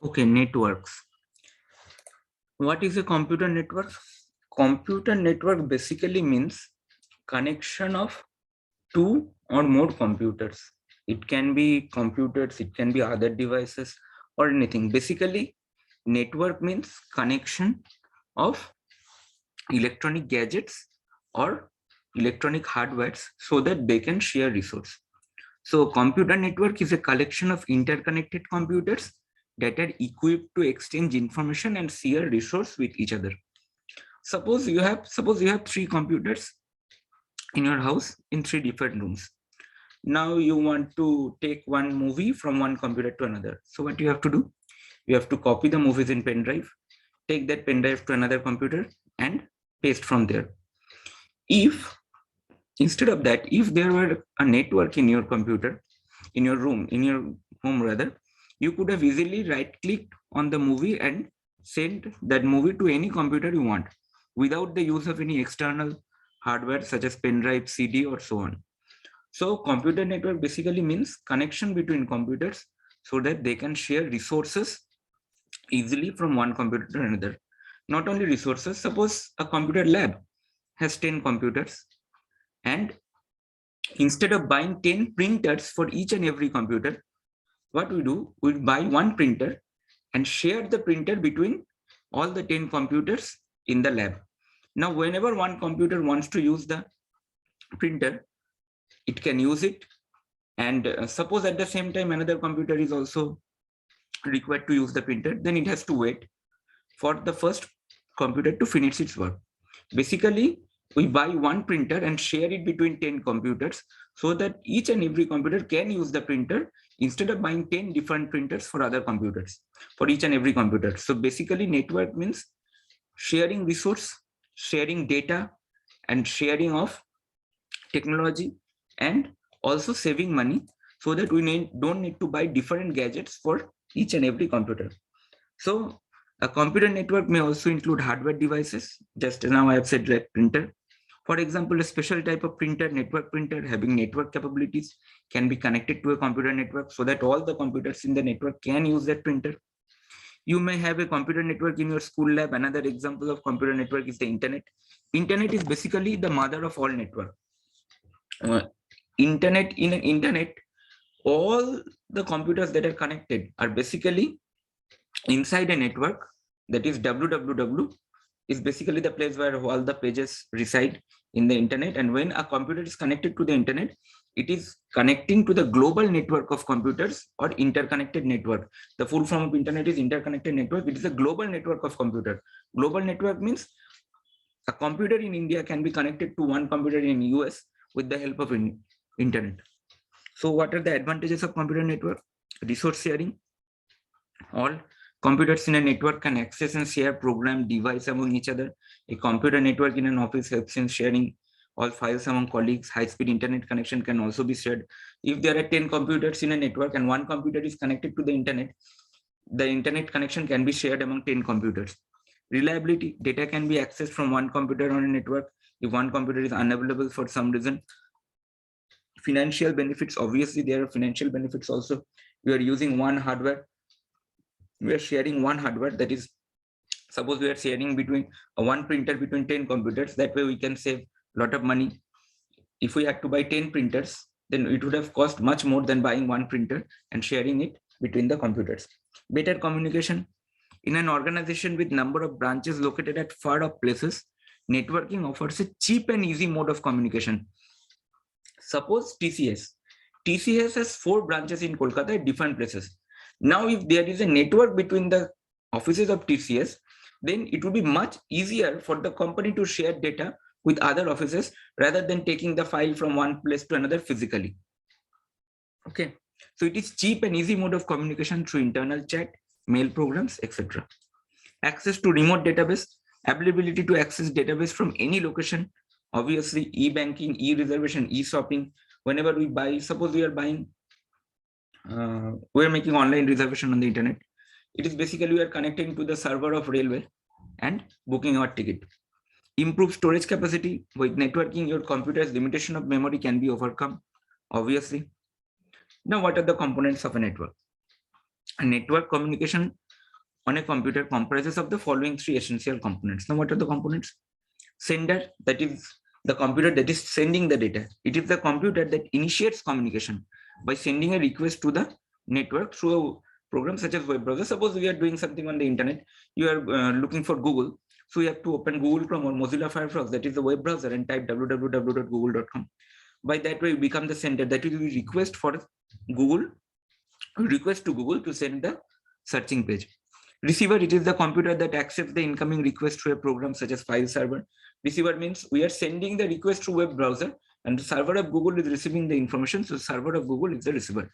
Okay, networks. What is a computer network? Computer network basically means connection of two or more computers. It can be computers, it can be other devices or anything. Basically, network means connection of electronic gadgets or electronic hardwares so that they can share resource. So computer network is a collection of interconnected computers that are equipped to exchange information and share resource with each other. Suppose you have three computers in your house in three different rooms. Now you want to take one movie from one computer to another. So what you have to do? You have to copy the movies in pen drive, take that pen drive to another computer and paste from there. If instead of that, if there were a network in your computer, in your room, in your home rather, you could have easily right clicked on the movie and send that movie to any computer you want without the use of any external hardware such as pen drive, CD or so on. So computer network basically means connection between computers so that they can share resources easily from one computer to another. Not only resources, suppose a computer lab has 10 computers, and instead of buying 10 printers for each and every computer, what we do, we buy one printer and share the printer between all the 10 computers in the lab. Now, whenever one computer wants to use the printer, it can use it. And suppose at the same time another computer is also required to use the printer, then it has to wait for the first computer to finish its work. Basically, we buy one printer and share it between 10 computers so that each and every computer can use the printer instead of buying 10 different printers for other computers, for each and every computer. So basically, network means sharing resource, sharing data, and sharing of technology, and also saving money so that we don't need to buy different gadgets for each and every computer. So a computer network may also include hardware devices. Just now I have said like printer. For example, a special type of printer, network printer having network capabilities, can be connected to a computer network so that all the computers in the network can use that printer. You may have a computer network in your school lab. Another example of computer network is the internet. Internet is basically the mother of all network. Uh, in an internet, all the computers that are connected are basically inside a network, that is www is basically the place where all the pages reside in the internet. And when a computer is connected to the internet, it is connecting to the global network of computers or interconnected network. The full form of internet is interconnected network. It is a global network of computer. Global network means a computer in India can be connected to one computer in US with the help of internet. So what are the advantages of computer network? Resource sharing. All computers in a network can access and share program device among each other. A computer network in an office helps in sharing all files among colleagues. High-speed internet connection can also be shared. If there are 10 computers in a network and one computer is connected to the internet connection can be shared among 10 computers. Reliability, data can be accessed from one computer on a network. If one computer is unavailable for some reason. Financial benefits, obviously there are financial benefits also. We are using one hardware, we are sharing one hardware, that is, suppose we are sharing between one printer between 10 computers. That way we can save a lot of money. If we had to buy 10 printers, then it would have cost much more than buying one printer and sharing it between the computers. Better communication. In an organization with number of branches located at far off places, networking offers a cheap and easy mode of communication. Suppose TCS has 4 branches in Kolkata at different places. Now, if there is a network between the offices of TCS, then it will be much easier for the company to share data with other offices rather than taking the file from one place to another physically. Okay, so it is cheap and easy mode of communication through internal chat, mail programs, etc. Access to remote database, availability to access database from any location. Obviously, e-banking, e-reservation, e-shopping. Whenever we buy, suppose we are buying, we are making online reservation on the internet. It is basically we are connecting to the server of railway and booking our ticket. Improve storage capacity. With networking, your computer's limitation of memory can be overcome, obviously. Now, what are the components of a network? A network communication on a computer comprises of the following three essential components. Now, what are the components? Sender, that is the computer that is sending the data. It is the computer that initiates communication by sending a request to the network through a program such as web browser. Suppose we are doing something on the internet, you are looking for Google. So you have to open Google Chrome or Mozilla Firefox, that is the web browser, and type www.google.com. By that way, you become the sender. That is, we request for Google, request to Google to send the searching page. Receiver, it is the computer that accepts the incoming request through a program such as file server. Receiver means we are sending the request to web browser and the server of Google is receiving the information. So server of Google is the receiver.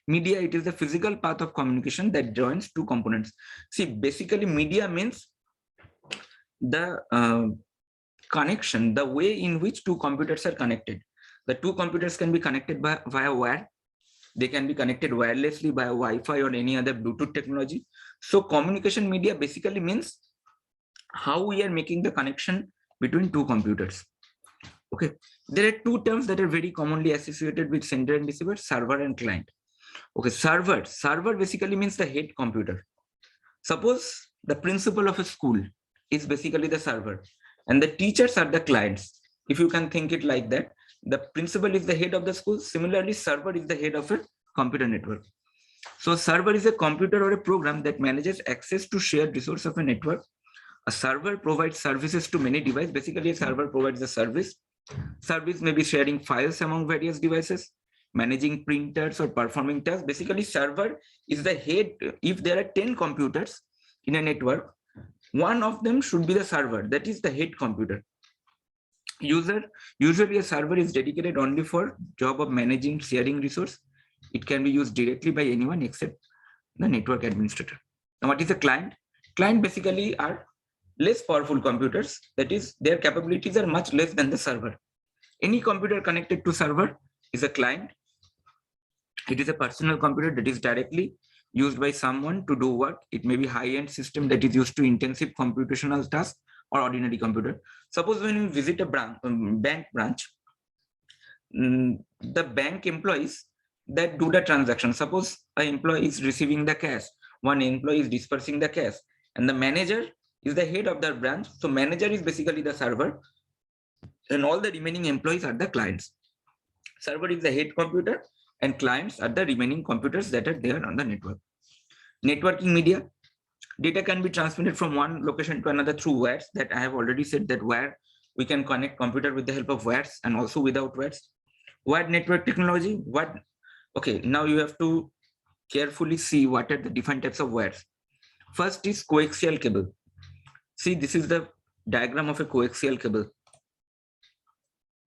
Media, it is the physical path of communication that joins two components. See, basically media means the connection, the way in which two computers are connected. The two computers can be connected via wire. They can be connected wirelessly by Wi-Fi or any other Bluetooth technology. So communication media basically means how we are making the connection between two computers. Okay, there are two terms that are very commonly associated with sender and receiver: server and client. Okay, server basically means the head computer. Suppose the principal of a school is basically the server and the teachers are the clients. If you can think it like that, the principal is the head of the school. Similarly, server is the head of a computer network. So server is a computer or a program that manages access to shared resource of a network. A server provides services to many devices. Basically, a server provides a service. Service may be sharing files among various devices, managing printers or performing tasks. Basically, server is the head. If there are 10 computers in a network, one of them should be the server, that is the head computer. Usually a server is dedicated only for job of managing sharing resource. It can be used directly by anyone except the network administrator. Now, what is a client? Client basically are less powerful computers. That is, their capabilities are much less than the server. Any computer connected to server is a client. It is a personal computer that is directly used by someone to do work. It may be high-end system that is used to intensive computational tasks or ordinary computer. Suppose when you visit a bank branch, the bank employees that do the transaction. Suppose an employee is receiving the cash, one employee is dispersing the cash, and the manager is the head of the branch. So manager is basically the server, and all the remaining employees are the clients. Server is the head computer, and clients are the remaining computers that are there on the network. Networking media. Data can be transmitted from one location to another through wires. That I have already said that wire, we can connect computer with the help of wires and also without wires. Wired network technology. Okay, now you have to carefully see what are the different types of wires. First is coaxial cable. See, this is the diagram of a coaxial cable.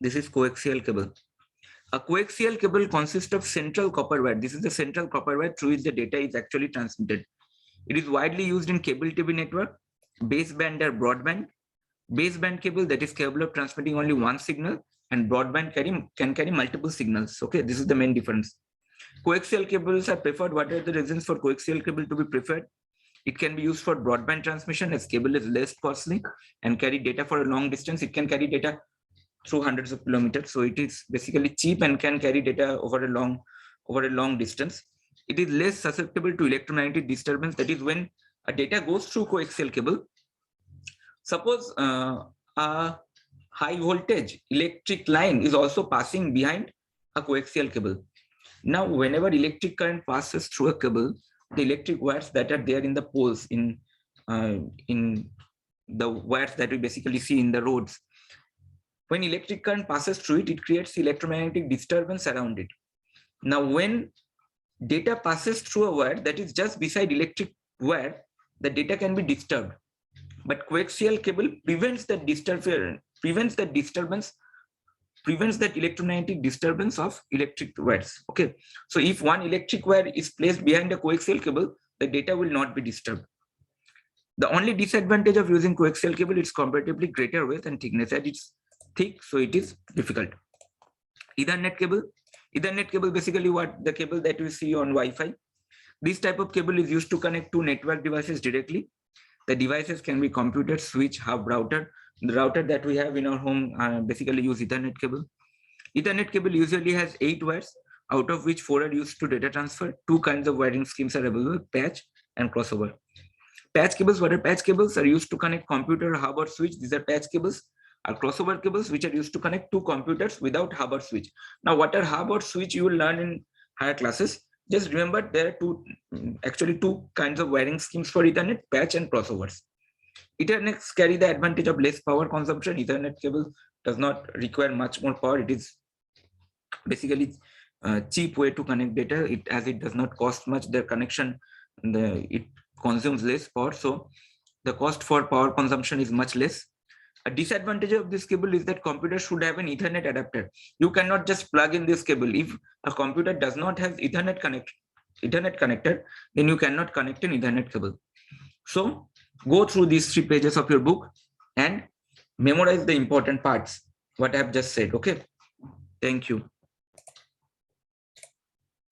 This is coaxial cable. A coaxial cable consists of central copper wire. This is the central copper wire through which the data is actually transmitted. It is widely used in cable TV network, baseband or broadband. Baseband cable, that is capable of transmitting only one signal, and broadband can carry multiple signals. Okay, this is the main difference. Coaxial cables are preferred. What are the reasons for coaxial cable to be preferred? It can be used for broadband transmission as cable is less costly and carry data for a long distance. It can carry data through hundreds of kilometers. So it is basically cheap and can carry data over a long distance. It is less susceptible to electromagnetic disturbance. That is, when a data goes through coaxial cable, suppose a high voltage electric line is also passing behind a coaxial cable. Now, whenever electric current passes through a cable, the electric wires that are there in the poles, in the wires that we basically see in the roads, when electric current passes through it, it creates electromagnetic disturbance around it. Now, when data passes through a wire that is just beside electric wire, the data can be disturbed. But coaxial cable prevents that electromagnetic disturbance of electric wires. Okay, so if one electric wire is placed behind a coaxial cable, the data will not be disturbed. The only disadvantage of using coaxial cable is comparatively greater width and thickness. As it's thick, so it is difficult. Ethernet cable. Ethernet cable, basically what the cable that we see on Wi-Fi. This type of cable is used to connect two network devices directly. The devices can be computer, switch, hub, router. The router that we have in our home basically use Ethernet cable. Ethernet cable usually has 8 wires, out of which 4 are used to data transfer. Two kinds of wiring schemes are available: patch and crossover. Patch cables, what are patch cables? Are used to connect computer, hub or switch. These are patch cables. Are crossover cables which are used to connect two computers without hub or switch. Now, what are hub or switch? You will learn in higher classes. Just remember there are actually two kinds of wiring schemes for Ethernet: patch and crossovers. Ethernet carry the advantage of less power consumption. Ethernet cable does not require much more power. It is basically a cheap way to connect data. As it does not cost much, the connection, it consumes less power. So the cost for power consumption is much less. A disadvantage of this cable is that computer should have an Ethernet adapter. You cannot just plug in this cable. If a computer does not have Ethernet connector, then you cannot connect an Ethernet cable. So go through these 3 pages of your book and memorize the important parts, what I have just said. Okay. Thank you.